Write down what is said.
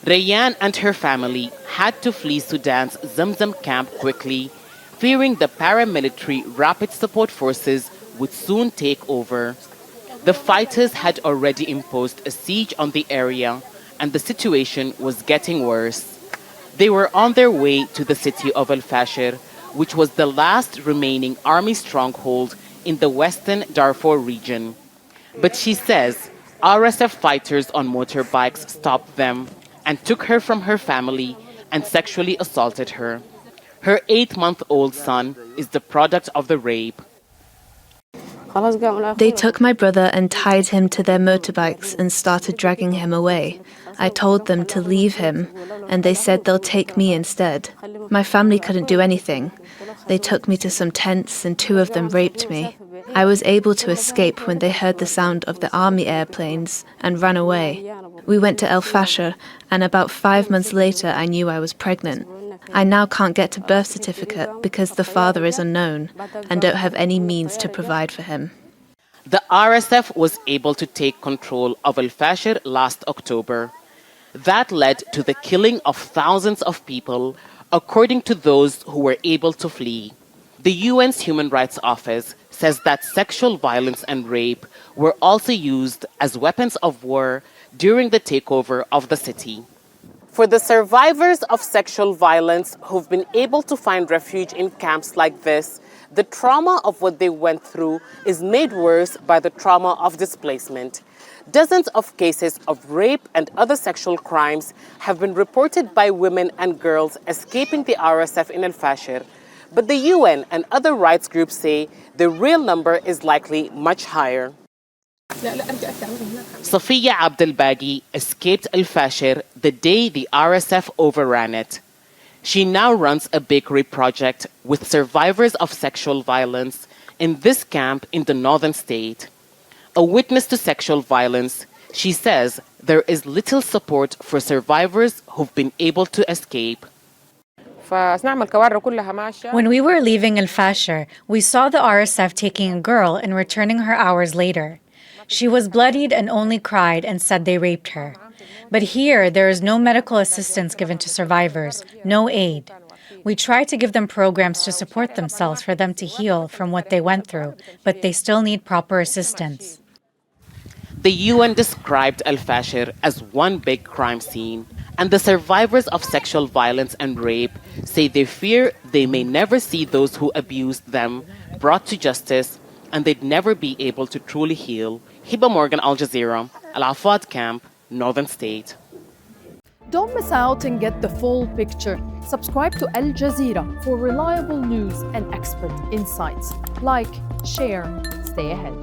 Rayan and her family had to flee Sudan's Zamzam camp quickly, fearing the paramilitary rapid support forces would soon take over. The fighters had already imposed a siege on the area, and the situation was getting worse. They were on their way to the city of el-Fasher, which was the last remaining army stronghold in the western Darfur region. But she says RSF fighters on motorbikes stopped them and took her from her family and sexually assaulted her. Her 8-month-old son is the product of the rape. They took my brother and tied him to their motorbikes and started dragging him away. I told them to leave him, and they said they'll take me instead. My family couldn't do anything. They took me to some tents and 2 of them raped me. I was able to escape when they heard the sound of the army airplanes and ran away. We went to el-Fasher, and about 5 months later I knew I was pregnant. I now can't get a birth certificate because the father is unknown and don't have any means to provide for him. The RSF was able to take control of el-Fasher last October. That led to the killing of thousands of people, according to those who were able to flee. The UN's Human Rights Office says that sexual violence and rape were also used as weapons of war during the takeover of the city. For the survivors of sexual violence who've been able to find refuge in camps like this, the trauma of what they went through is made worse by the trauma of displacement. Dozens of cases of rape and other sexual crimes have been reported by women and girls escaping the RSF in el-Fasher. But the UN and other rights groups say the real number is likely much higher. Safiya Abdelbagi escaped el-Fasher the day the RSF overran it. She now runs a bakery project with survivors of sexual violence in this camp in the northern state. A witness to sexual violence, she says there is little support for survivors who've been able to escape. When we were leaving el-Fasher, we saw the RSF taking a girl and returning her hours later. She was bloodied and only cried and said they raped her. But here, there is no medical assistance given to survivors, no aid. We try to give them programs to support themselves for them to heal from what they went through, but they still need proper assistance. The UN described el-Fasher as one big crime scene, and the survivors of sexual violence and rape say they fear they may never see those who abused them brought to justice, and they'd never be able to truly heal. Hiba Morgan, Al Jazeera, al-Afad camp, Northern State. Don't miss out and get the full picture. Subscribe to Al Jazeera for reliable news and expert insights. Like, share, stay ahead.